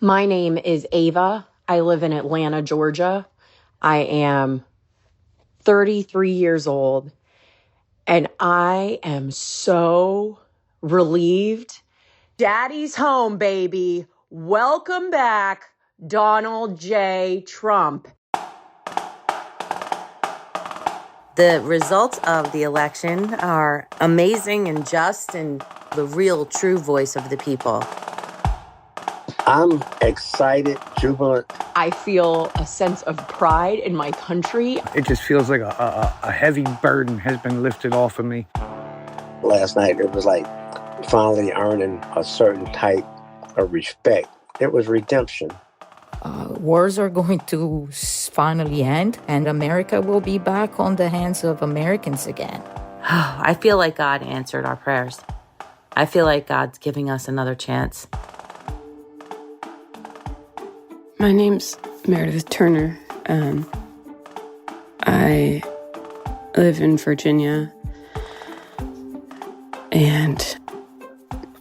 My name is Ava. I live in Atlanta, Georgia. I am 33 years old, and I am so relieved. Daddy's home, baby. Welcome back, Donald J. Trump. The results of the election are amazing and just and the real, true voice of the people. I'm excited, jubilant. I feel a sense of pride in my country. It just feels like a heavy burden has been lifted off of me. Last night, it was like finally earning a certain type of respect. It was redemption. Wars are going to finally end, and America will be back on the hands of Americans again. I feel like God answered our prayers. I feel like God's giving us another chance. My name's Meredith Turner. I live in Virginia, and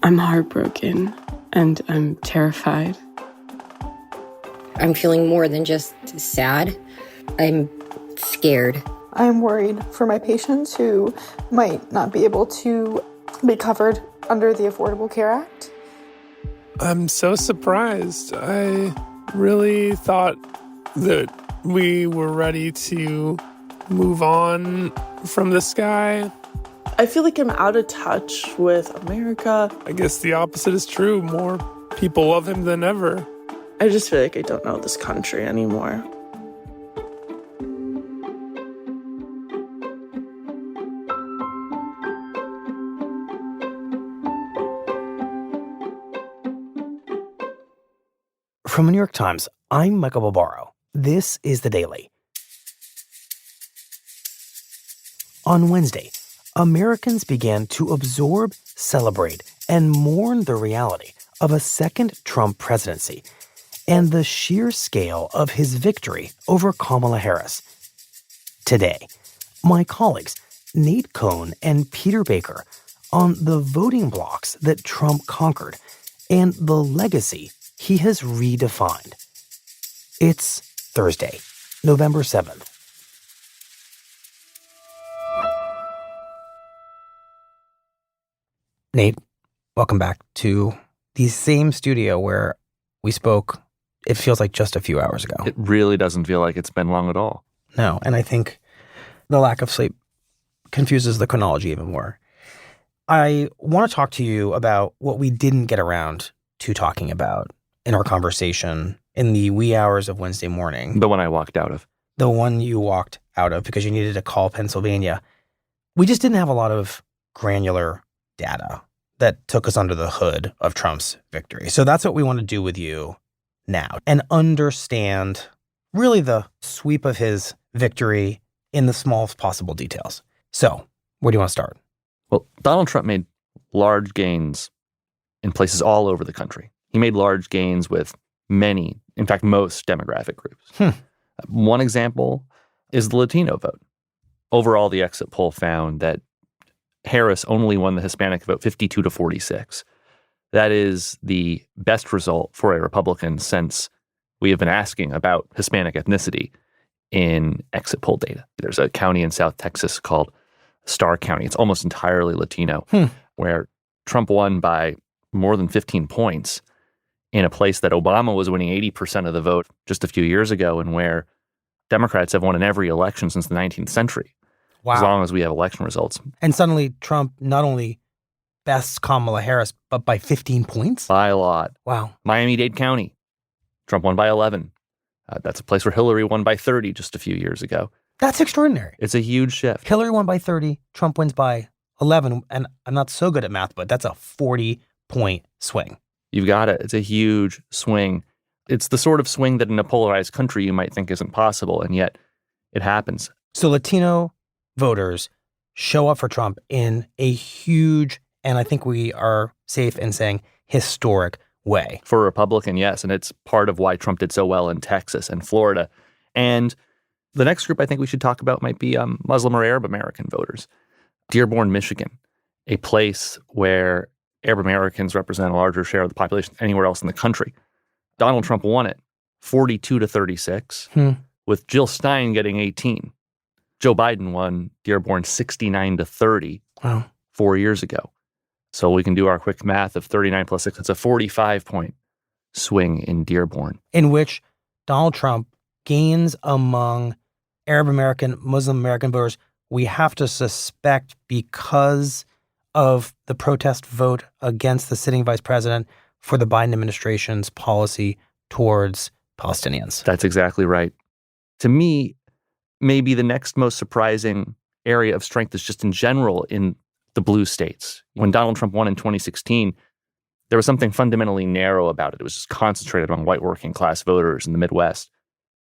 I'm heartbroken, and I'm terrified. I'm feeling more than just sad. I'm scared. I'm worried for my patients who might not be able to be covered under the Affordable Care Act. I'm so surprised. I really thought that we were ready to move on from this guy. I feel like I'm out of touch with America. I guess the opposite is true. More people love him than ever. I just feel like I don't know this country anymore. From the New York Times, I'm Michael Barbaro. This is The Daily. On Wednesday, Americans began to absorb, celebrate, and mourn the reality of a second Trump presidency and the sheer scale of his victory over Kamala Harris. Today, my colleagues Nate Cohn and Peter Baker on the voting blocks that Trump conquered and the legacy he has redefined. It's Thursday, November 7th. Nate, welcome back to the same studio where we spoke, it feels like just a few hours ago. It really doesn't feel like it's been long at all. No, and I think the lack of sleep confuses the chronology even more. I want to talk to you about what we didn't get around to talking about in our conversation in the wee hours of Wednesday morning. The one I walked out of. The one you walked out of because you needed to call Pennsylvania. We just didn't have a lot of granular data that took us under the hood of Trump's victory. So that's what we want to do with you now and understand really the sweep of his victory in the smallest possible details. So where do you want to start? Well, Donald Trump made large gains in places all over the country. He made large gains with many, in fact, most demographic groups. One example is the Latino vote. Overall, the exit poll found that Harris only won the Hispanic vote 52-46. That is the best result for a Republican since we have been asking about Hispanic ethnicity in exit poll data. There's a county in South Texas called Starr County. It's almost entirely Latino, where Trump won by more than 15 points in a place that Obama was winning 80% of the vote just a few years ago and where Democrats have won in every election since the 19th century. Wow. As long as we have election results. And suddenly Trump not only bests Kamala Harris, but by 15 points? By a lot. Wow. Miami-Dade County, Trump won by 11. That's a place where Hillary won by 30 just a few years ago. That's extraordinary. It's a huge shift. Hillary won by 30, Trump wins by 11, and I'm not so good at math, but that's a 40-point swing. You've got it. It's a huge swing. It's the sort of swing that in a polarized country you might think isn't possible, and yet it happens. So Latino voters show up for Trump in a huge, and I think we are safe in saying historic way. For a Republican, yes, and it's part of why Trump did so well in Texas and Florida. And the next group I think we should talk about might be Muslim or Arab American voters. Dearborn, Michigan, a place where Arab Americans represent a larger share of the population than anywhere else in the country. Donald Trump won it 42-36, with Jill Stein getting 18. Joe Biden won Dearborn 69-30 4 years ago. So we can do our quick math of 39 plus 6. It's a 45-point swing in Dearborn. In which Donald Trump gains among Arab American, Muslim American voters, we have to suspect because of the protest vote against the sitting vice president for the Biden administration's policy towards Palestinians. That's exactly right. To me, maybe the next most surprising area of strength is just in general in the blue states. When Donald Trump won in 2016, there was something fundamentally narrow about it. It was just concentrated among white working class voters in the Midwest.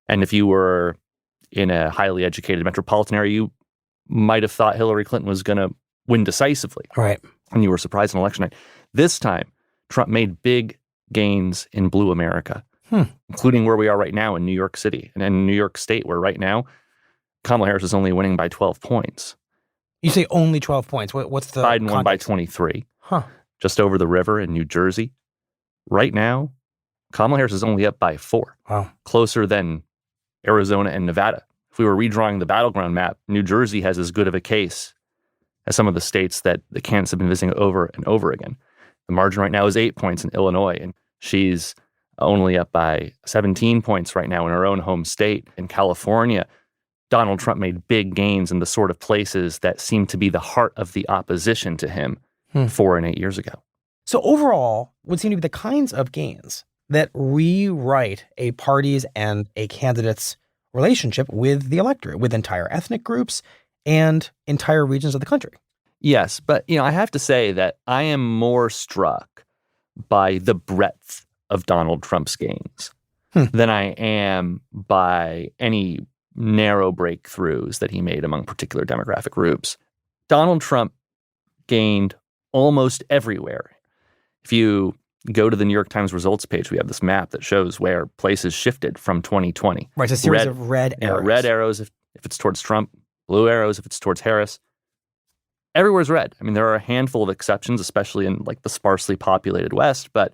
And if you were in a highly educated metropolitan area, you might have thought Hillary Clinton was going to win decisively. Right. And you were surprised on election night. This time, Trump made big gains in blue America, including where we are right now in New York City and in New York State, where right now Kamala Harris is only winning by 12 points. You say only 12 points. What's the Biden won by context? 23. Just over the river in New Jersey. Right now, Kamala Harris is only up by 4. Wow. Closer than Arizona and Nevada. If we were redrawing the battleground map, New Jersey has as good of a case as some of the states that the candidates have been visiting over and over again. The margin right now is 8 points in Illinois, and she's only up by 17 points right now in her own home state. In California, Donald Trump made big gains in the sort of places that seem to be the heart of the opposition to him 4 and 8 years ago. So overall, would seem to be the kinds of gains that rewrite a party's and a candidate's relationship with the electorate, with entire ethnic groups and entire regions of the country. Yes, but I have to say that I am more struck by the breadth of Donald Trump's gains than I am by any narrow breakthroughs that he made among particular demographic groups. Donald Trump gained almost everywhere. If you go to the New York Times results page, we have this map that shows where places shifted from 2020. Right, it's a series of red arrows. Red arrows if it's towards Trump, blue arrows if it's towards Harris. Everywhere's red. I mean, there are a handful of exceptions, especially in like the sparsely populated West, but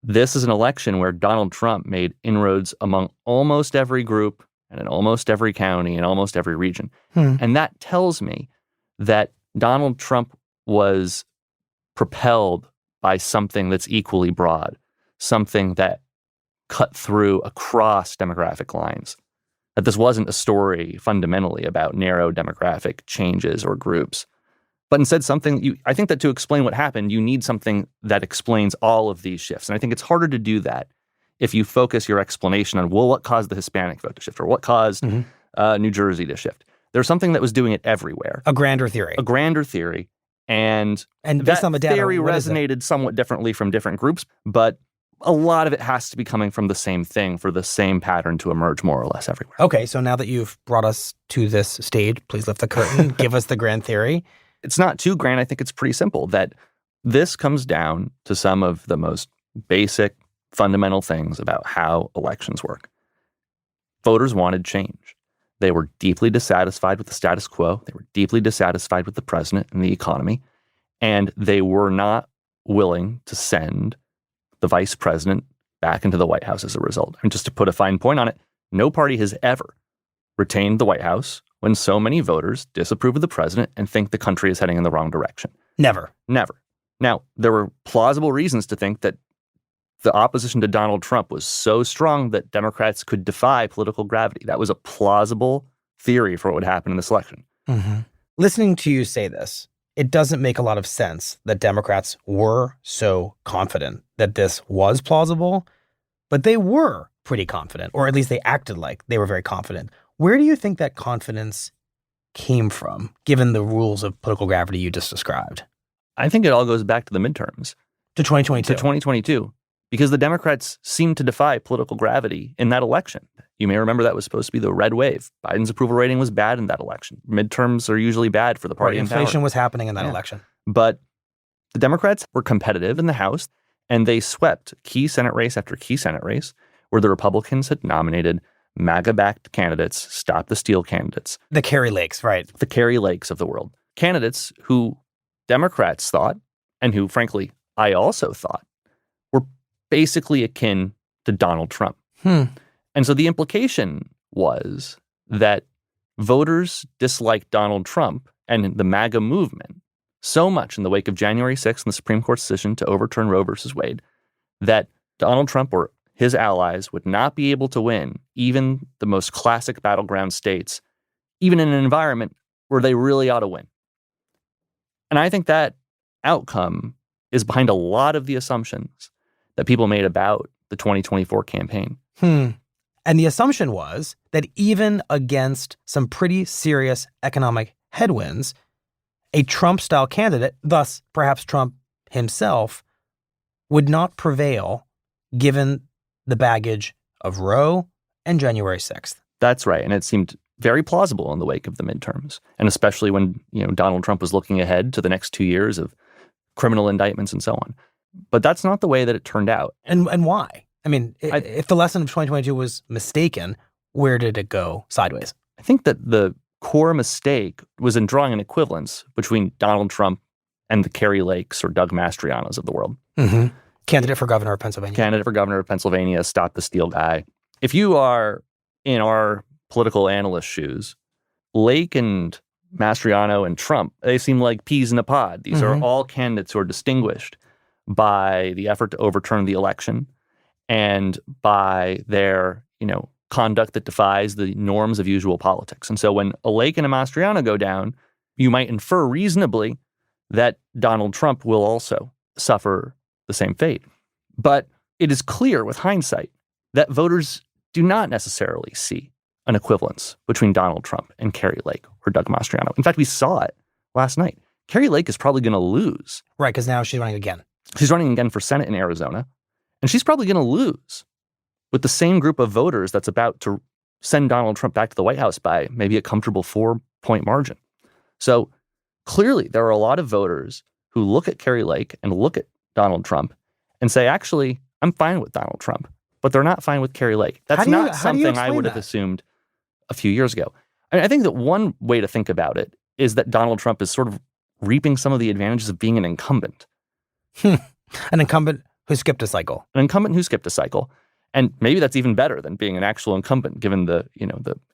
this is an election where Donald Trump made inroads among almost every group and in almost every county and almost every region. And that tells me that Donald Trump was propelled by something that's equally broad, something that cut through across demographic lines. That this wasn't a story fundamentally about narrow demographic changes or groups, but instead something I think that to explain what happened, you need something that explains all of these shifts. And I think it's harder to do that if you focus your explanation on, well, what caused the Hispanic vote to shift or what caused New Jersey to shift. There's something that was doing it everywhere. A grander theory. And based on the data, theory resonated somewhat differently from different groups, but a lot of it has to be coming from the same thing for the same pattern to emerge more or less everywhere. Okay, so now that you've brought us to this stage, please lift the curtain, give us the grand theory. It's not too grand. I think it's pretty simple that this comes down to some of the most basic, fundamental things about how elections work. Voters wanted change. They were deeply dissatisfied with the status quo. They were deeply dissatisfied with the president and the economy. And they were not willing to send the vice president back into the White House as a result. And just to put a fine point on it, no party has ever retained the White House when so many voters disapprove of the president and think the country is heading in the wrong direction. Never. Now, there were plausible reasons to think that the opposition to Donald Trump was so strong that Democrats could defy political gravity. That was a plausible theory for what would happen in this election. Listening to you say this, it doesn't make a lot of sense that Democrats were so confident that this was plausible, but they were pretty confident, or at least they acted like they were very confident. Where do you think that confidence came from, given the rules of political gravity you just described? I think it all goes back to the midterms. To 2022. To 2022. Because the Democrats seemed to defy political gravity in that election. You may remember that was supposed to be the red wave. Biden's approval rating was bad in that election. Midterms are usually bad for the party in power. Inflation was happening in that election. But the Democrats were competitive in the House, and they swept key Senate race after key Senate race where the Republicans had nominated MAGA-backed candidates, Stop the Steal candidates. The Carrie Lakes, right. The Carrie Lakes of the world. Candidates who Democrats thought, and who, frankly, I also thought, were basically akin to Donald Trump. And so the implication was that voters disliked Donald Trump and the MAGA movement so much in the wake of January 6th and the Supreme Court's decision to overturn Roe versus Wade that Donald Trump or his allies would not be able to win even the most classic battleground states, even in an environment where they really ought to win. And I think that outcome is behind a lot of the assumptions that people made about the 2024 campaign. And the assumption was that even against some pretty serious economic headwinds, a Trump-style candidate, thus perhaps Trump himself, would not prevail given the baggage of Roe and January 6th. That's right. And it seemed very plausible in the wake of the midterms, and especially when Donald Trump was looking ahead to the next 2 years of criminal indictments and so on. But that's not the way that it turned out. And why? I mean, if the lesson of 2022 was mistaken, where did it go sideways? I think that the core mistake was in drawing an equivalence between Donald Trump and the Kari Lakes or Doug Mastrianos of the world. Candidate for governor of Pennsylvania. Candidate for governor of Pennsylvania, Stop the Steal guy. If you are in our political analyst shoes, Lake and Mastriano and Trump, they seem like peas in a pod. These are all candidates who are distinguished by the effort to overturn the election and by their, conduct that defies the norms of usual politics. And so when a Lake and a Mastriano go down, you might infer reasonably that Donald Trump will also suffer the same fate. But it is clear with hindsight that voters do not necessarily see an equivalence between Donald Trump and Kari Lake or Doug Mastriano. In fact, we saw it last night. Kari Lake is probably going to lose. Right, because now she's running again. She's running again for Senate in Arizona, and she's probably going to lose with the same group of voters that's about to send Donald Trump back to the White House by maybe a comfortable 4-point margin. So clearly there are a lot of voters who look at Kari Lake and look at Donald Trump and say, actually, I'm fine with Donald Trump, but they're not fine with Kari Lake. That's not something I would have assumed a few years ago. I think that one way to think about it is that Donald Trump is sort of reaping some of the advantages of being an incumbent. An incumbent who skipped a cycle. An incumbent who skipped a cycle. And maybe that's even better than being an actual incumbent, given the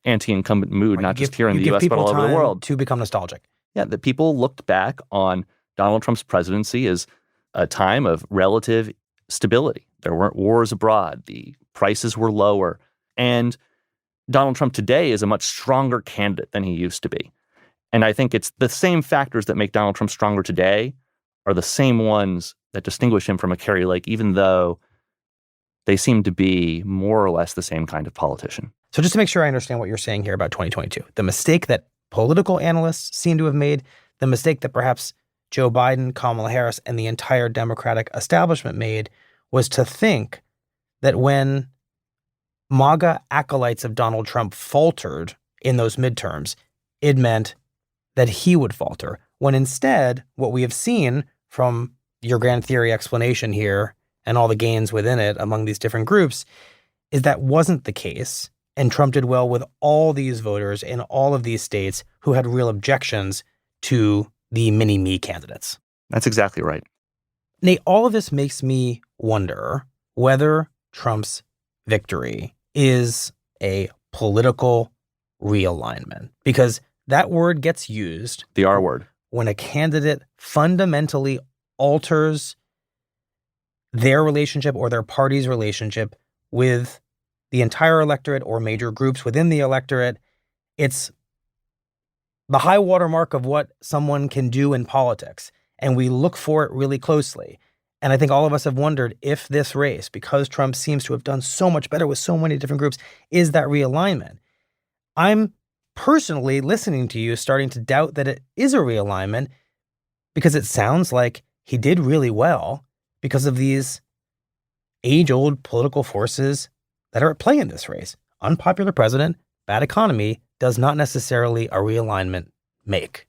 anti-incumbent mood, not just here in the U.S., but all over the world. To become nostalgic. Yeah, that people looked back on Donald Trump's presidency as a time of relative stability. There weren't wars abroad. The prices were lower. And Donald Trump today is a much stronger candidate than he used to be. And I think it's the same factors that make Donald Trump stronger today are the same ones that distinguish him from a Kari Lake, even though they seem to be more or less the same kind of politician. So just to make sure I understand what you're saying here about 2022, the mistake that political analysts seem to have made, the mistake that perhaps Joe Biden, Kamala Harris, and the entire Democratic establishment made was to think that when MAGA acolytes of Donald Trump faltered in those midterms, it meant that he would falter. When instead, what we have seen from your grand theory explanation here and all the gains within it among these different groups is that wasn't the case. And Trump did well with all these voters in all of these states who had real objections to the mini-me candidates. That's exactly right. Nate, all of this makes me wonder whether Trump's victory is a political realignment, because that word gets used. The R word. When a candidate fundamentally alters their relationship or their party's relationship with the entire electorate or major groups within the electorate, it's the high watermark of what someone can do in politics. And we look for it really closely. And I think all of us have wondered if this race, because Trump seems to have done so much better with so many different groups, is that realignment. I'm personally listening to you starting to doubt that it is a realignment because it sounds like he did really well because of these age-old political forces that are at play in this race. Unpopular president, bad economy, does not necessarily a realignment make.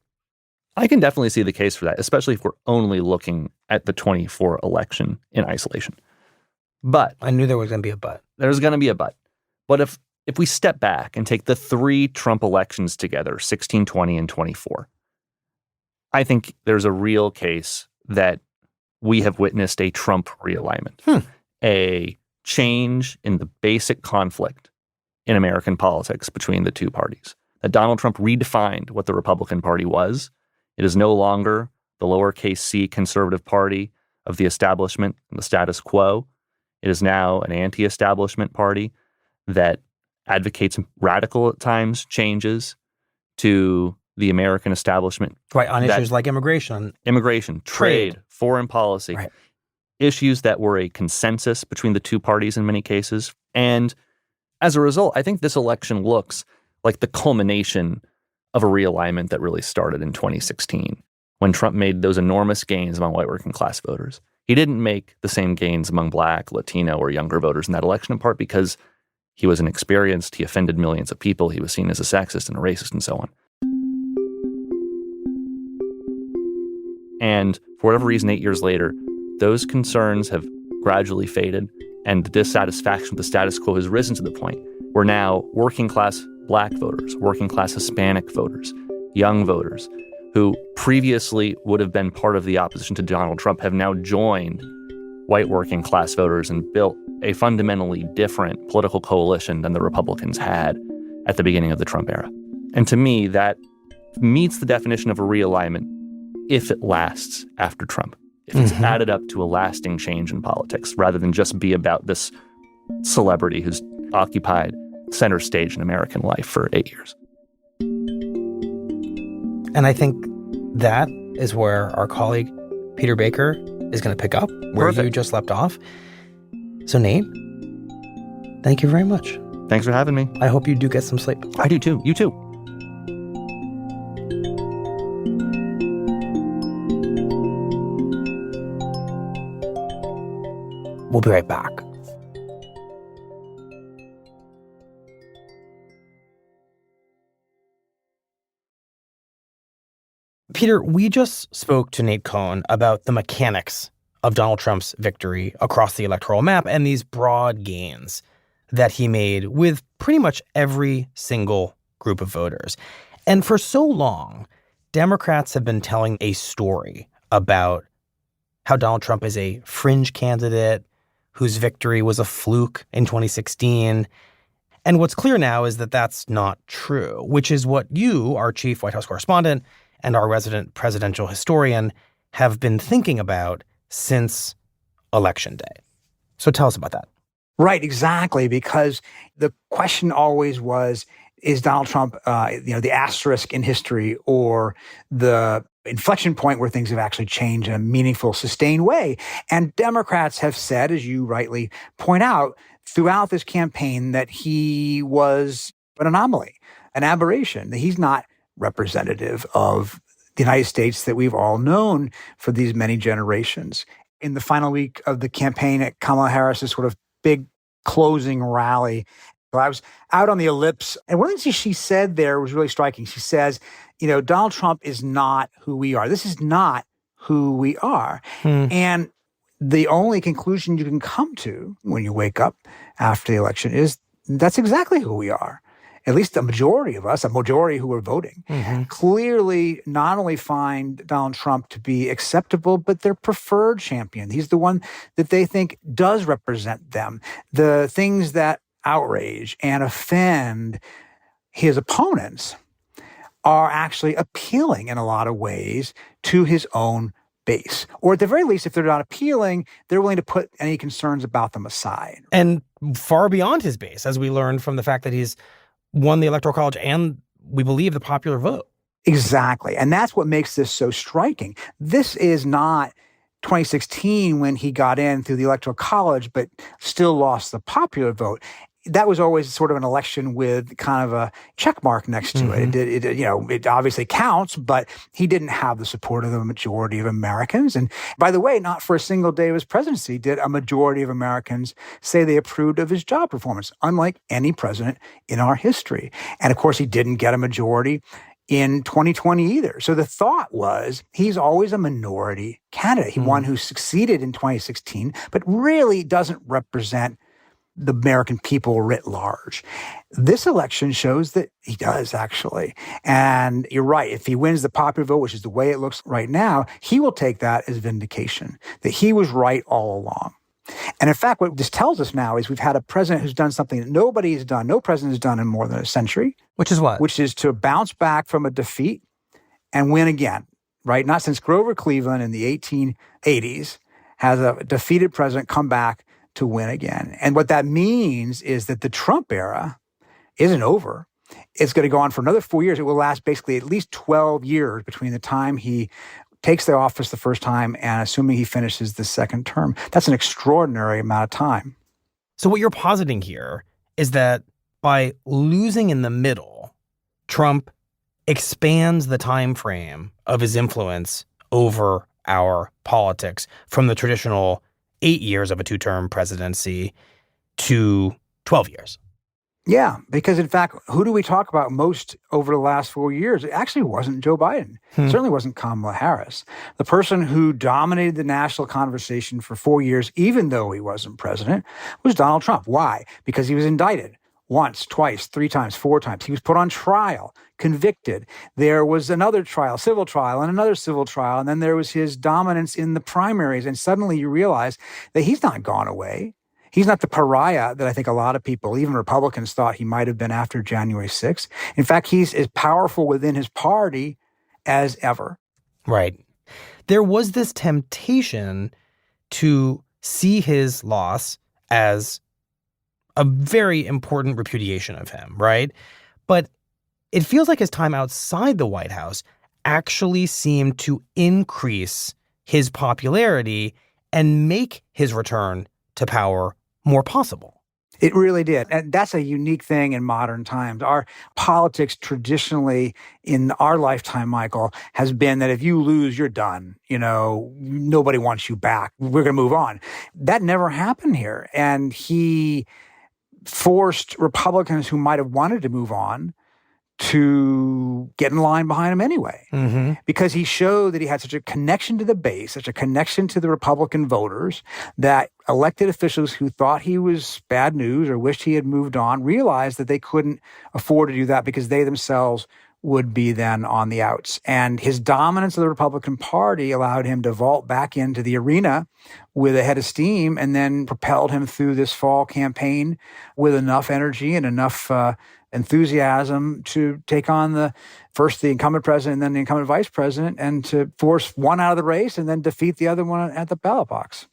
I can definitely see the case for that, especially if we're only looking at the 24 election in isolation. But I knew there was going to be a but. There's going to be a but. But if we step back and take the 3 Trump elections together, 16, 20, and 24, I think there's a real case that we have witnessed a Trump realignment. a change in the basic conflict in American politics between the two parties. That Donald Trump redefined what the Republican Party was. It is no longer the lowercase c conservative party of the establishment and the status quo. It is now an anti-establishment party that advocates radical, at times, changes to the American establishment. Right, on issues like immigration, trade, foreign policy, right. Issues that were a consensus between the two parties in many cases. And as a result, I think this election looks like the culmination of a realignment that really started in 2016, when Trump made those enormous gains among white working class voters. He didn't make the same gains among Black, Latino, or younger voters in that election, in part because he was inexperienced, he offended millions of people, he was seen as a sexist and a racist, and so on. And for whatever reason, 8 years later, those concerns have gradually faded, and the dissatisfaction with the status quo has risen to the point where now working class Black voters, working class Hispanic voters, young voters who previously would have been part of the opposition to Donald Trump have now joined white working class voters and built a fundamentally different political coalition than the Republicans had at the beginning of the Trump era. And to me, that meets the definition of a realignment if it lasts after Trump. If it's added up to a lasting change in politics, rather than just be about this celebrity who's occupied center stage in American life for 8 years. And I think that is where our colleague Peter Baker is going to pick up where you just left off. So Nate, thank you very much. Thanks for having me. I hope you do get some sleep. I do too. You too. We'll be right back. Peter, we just spoke to Nate Cohn about the mechanics of Donald Trump's victory across the electoral map and these broad gains that he made with pretty much every single group of voters. And for so long, Democrats have been telling a story about how Donald Trump is a fringe candidate whose victory was a fluke in 2016. And what's clear now is that that's not true, which is what you, our chief White House correspondent, and our resident presidential historian have been thinking about since Election Day. So tell us about that. Right, exactly, because the question always was, is Donald Trump, the asterisk in history or the inflection point where things have actually changed in a meaningful, sustained way? And Democrats have said, as you rightly point out, throughout this campaign that he was an anomaly, an aberration, that he's not representative of the United States that we've all known for these many generations. In the final week of the campaign at Kamala Harris's sort of big closing rally, I was out on the ellipse, and one of the things she said there was really striking. She says, Donald Trump is not who we are. This is not who we are. And the only conclusion you can come to when you wake up after the election is that's exactly who we are. At least a majority of us, a majority who are voting, clearly not only find Donald Trump to be acceptable, but their preferred champion. He's the one that they think does represent them. The things that outrage and offend his opponents are actually appealing in a lot of ways to his own base. Or at the very least, if they're not appealing, they're willing to put any concerns about them aside. And far beyond his base, as we learned from the fact that he's won the Electoral College and, we believe, the popular vote. Exactly. And that's what makes this so striking. This is not 2016 when he got in through the Electoral College but still lost the popular vote. That was always sort of an election with kind of a check mark next to it. It obviously counts, but he didn't have the support of the majority of Americans. And by the way, not for a single day of his presidency did a majority of Americans say they approved of his job performance, unlike any president in our history. And of course, he didn't get a majority in 2020 either. So the thought was he's always a minority candidate. He one who succeeded in 2016, but really doesn't represent the American people writ large. This election shows that he does, actually. And you're right. If he wins the popular vote, which is the way it looks right now, he will take that as vindication, that he was right all along. And in fact, what this tells us now is we've had a president who's done something that nobody has done, no president has done in more than a century. Which is what? Which is to bounce back from a defeat and win again, right? Not since Grover Cleveland in the 1880s has a defeated president come back to win again. And what that means is that the Trump era isn't over. It's going to go on for another 4 years. It will last basically at least 12 years between the time he takes the office the first time and assuming he finishes the second term. That's an extraordinary amount of time. So what you're positing here is that by losing in the middle, Trump expands the time frame of his influence over our politics from the traditional 8 years of a two-term presidency to 12 years. Yeah, because in fact, who do we talk about most over the last 4 years? It actually wasn't Joe Biden. It certainly wasn't Kamala Harris. The person who dominated the national conversation for 4 years, even though he wasn't president, was Donald Trump. Why? Because he was indicted once, twice, 3 times, 4 times. He was put on trial, convicted. There was another trial, civil trial, and another civil trial. And then there was his dominance in the primaries. And suddenly you realize that he's not gone away. He's not the pariah that I think a lot of people, even Republicans, thought he might have been after January 6th. In fact, he's as powerful within his party as ever. Right. There was this temptation to see his loss as a very important repudiation of him, right? But it feels like his time outside the White House actually seemed to increase his popularity and make his return to power more possible. It really did. And that's a unique thing in modern times. Our politics traditionally in our lifetime, Michael, has been that if you lose, you're done. You know, nobody wants you back. We're going to move on. That never happened here. And he forced Republicans who might have wanted to move on to get in line behind him anyway, because he showed that he had such a connection to the base, such a connection to the Republican voters, that elected officials who thought he was bad news or wished he had moved on realized that they couldn't afford to do that because they themselves would be then on the outs. And his dominance of the Republican Party allowed him to vault back into the arena with a head of steam and then propelled him through this fall campaign with enough energy and enough enthusiasm to take on the incumbent president and then the incumbent vice president and to force one out of the race and then defeat the other one at the ballot box.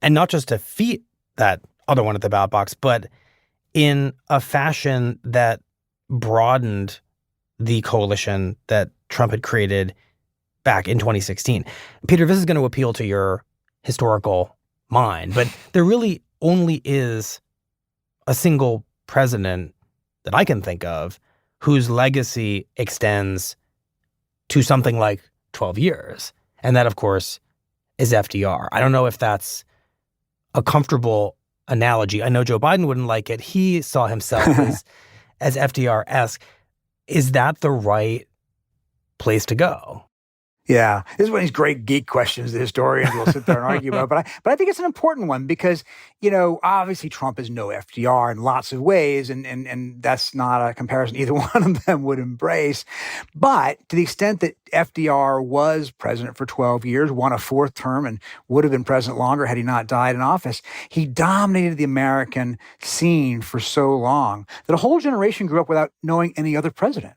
And not just defeat that other one at the ballot box, but in a fashion that broadened the coalition that Trump had created back in 2016. Peter, this is going to appeal to your historical mind, but there really only is a single president that I can think of whose legacy extends to something like 12 years. And that, of course, is FDR. I don't know if that's a comfortable analogy. I know Joe Biden wouldn't like it. He saw himself as FDR-esque. Is that the right place to go? Yeah, this is one of these great geek questions that historians will sit there and argue about. But I think it's an important one because, you know, obviously Trump is no FDR in lots of ways, and that's not a comparison either one of them would embrace. But to the extent that FDR was president for 12 years, won a 4th term, and would have been president longer had he not died in office, he dominated the American scene for so long that a whole generation grew up without knowing any other president.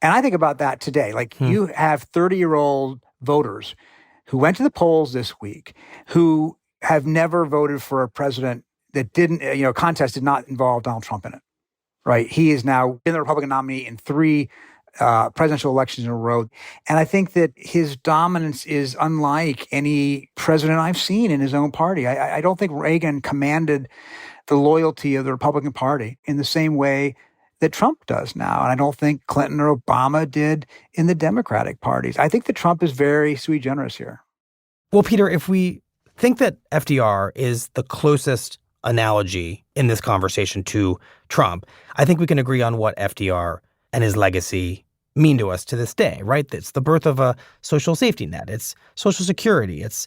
And I think about that today. Like you have 30-year-old voters who went to the polls this week who have never voted for a president that didn't, contest did not involve Donald Trump in it, right? He is now been the Republican nominee in 3 presidential elections in a row. And I think that his dominance is unlike any president I've seen in his own party. I don't think Reagan commanded the loyalty of the Republican Party in the same way that Trump does now. And I don't think Clinton or Obama did in the Democratic parties. I think that Trump is very sui generis here. Well, Peter, if we think that FDR is the closest analogy in this conversation to Trump, I think we can agree on what FDR and his legacy mean to us to this day, right? It's the birth of a social safety net. It's Social Security. It's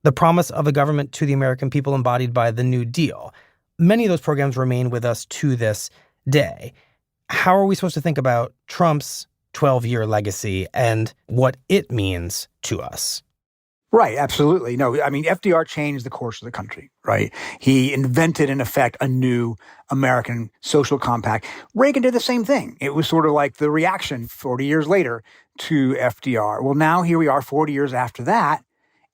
the promise of a government to the American people embodied by the New Deal. Many of those programs remain with us to this day. How are we supposed to think about Trump's 12-year legacy and what it means to us? Right, absolutely. No, I mean, FDR changed the course of the country, right? He invented, in effect, a new American social compact. Reagan did the same thing. It was sort of like the reaction 40 years later to FDR. Well, now here we are 40 years after that,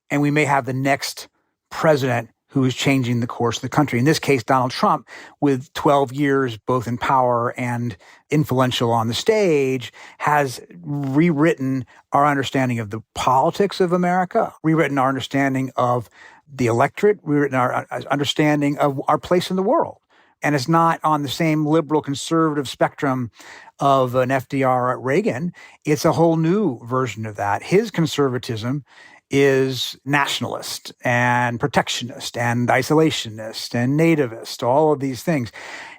and we may have the next president who is changing the course of the country. In this case, Donald Trump, with 12 years both in power and influential on the stage, has rewritten our understanding of the politics of America, rewritten our understanding of the electorate, rewritten our understanding of our place in the world. And it's not on the same liberal conservative spectrum of an FDR at Reagan. It's a whole new version of that. His conservatism is nationalist and protectionist and isolationist and nativist, all of these things.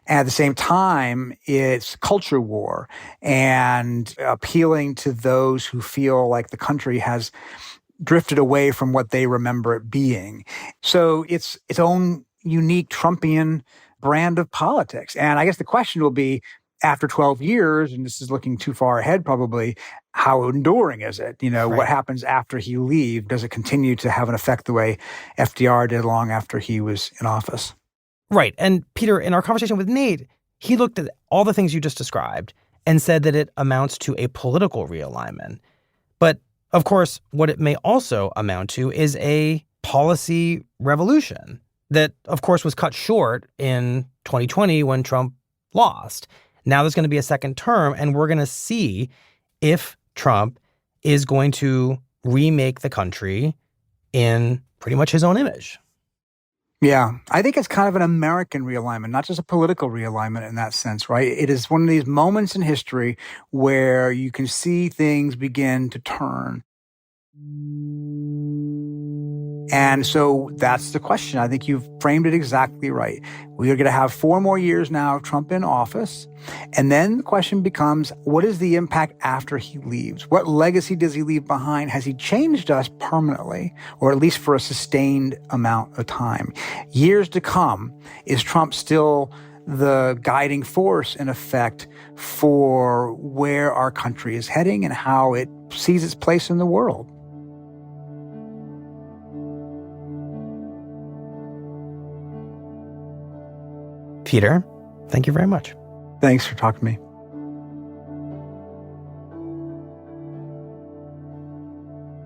At the same time, it's culture war and appealing to those who feel like the country has drifted away from what they remember it being. So it's its own unique Trumpian brand of politics. And I guess the question will be, after 12 years, and this is looking too far ahead probably, how enduring is it? You know, What happens after he leaves? Does it continue to have an effect the way FDR did long after he was in office? Right. And Peter, in our conversation with Nate, he looked at all the things you just described and said that it amounts to a political realignment. But of course, what it may also amount to is a policy revolution that, of course, was cut short in 2020 when Trump lost. Now there's going to be a second term, and we're going to see if Trump is going to remake the country in pretty much his own image. Yeah, I think it's kind of an American realignment, not just a political realignment in that sense, right? It is one of these moments in history where you can see things begin to turn. And so that's the question. I think you've framed it exactly right. We are going to have 4 more years now of Trump in office. And then the question becomes, what is the impact after he leaves? What legacy does he leave behind? Has he changed us permanently, or at least for a sustained amount of time? Years to come, is Trump still the guiding force, in effect, for where our country is heading and how it sees its place in the world? Peter, thank you very much. Thanks for talking to me.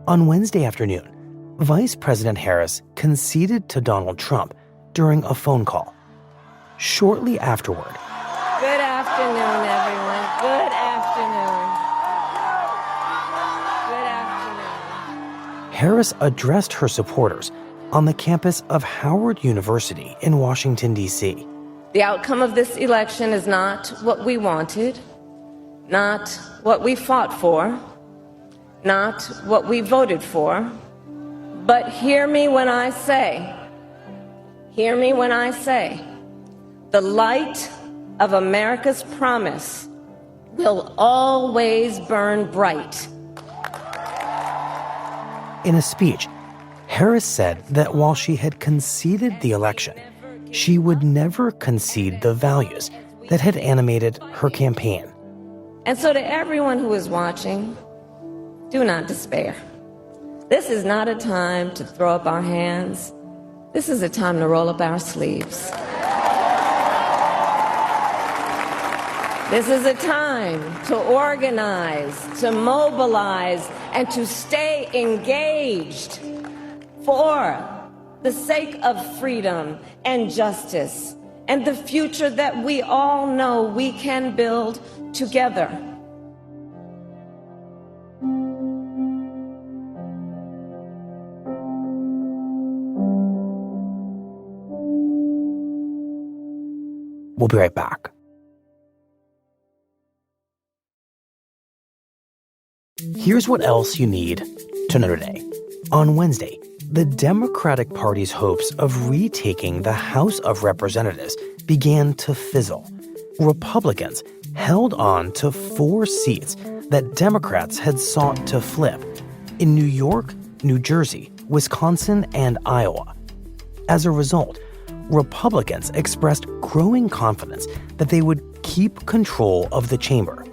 On Wednesday afternoon, Vice President Harris conceded to Donald Trump during a phone call. Shortly afterward, good afternoon, everyone. Good afternoon. Good afternoon. Harris addressed her supporters on the campus of Howard University in Washington, D.C. The outcome of this election is not what we wanted, not what we fought for, not what we voted for, but hear me when I say, the light of America's promise will always burn bright. In a speech, Harris said that while she had conceded the election, she would never concede the values that had animated her campaign. And so to everyone who is watching, do not despair. This is not a time to throw up our hands. This is a time to roll up our sleeves. This is a time to organize, to mobilize, and to stay engaged for the sake of freedom and justice and the future that we all know we can build together. We'll be right back. Here's what else you need to know today. On Wednesday, the Democratic Party's hopes of retaking the House of Representatives began to fizzle. Republicans held on to 4 seats that Democrats had sought to flip in New York, New Jersey, Wisconsin, and Iowa. As a result, Republicans expressed growing confidence that they would keep control of the chamber.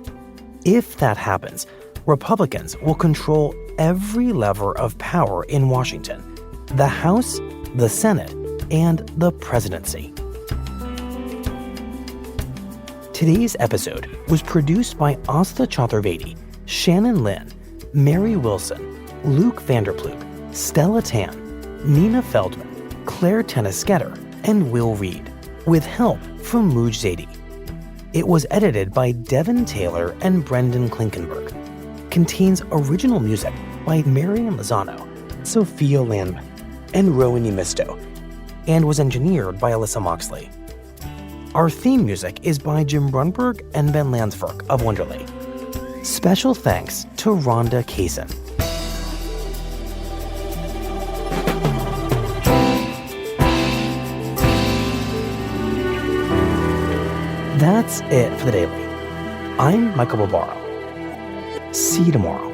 If that happens, Republicans will control every lever of power in Washington: the House, the Senate, and the presidency. Today's episode was produced by Asta Chaturvedi, Shannon Lynn, Mary Wilson, Luke Vanderploeg, Stella Tan, Nina Feldman, Claire Tennisketter, and Will Reed, with help from Muj Zaidi. It was edited by Devin Taylor and Brendan Klinkenberg. Contains original music by Marian Lozano, Sophia Landman, and Rowan Misto, and was engineered by Alyssa Moxley. Our theme music is by Jim Brunberg and Ben Landsverk of Wonderly. Special thanks to Rhonda Kaysen. That's it for the Daily. I'm Michael Barbaro. See you tomorrow.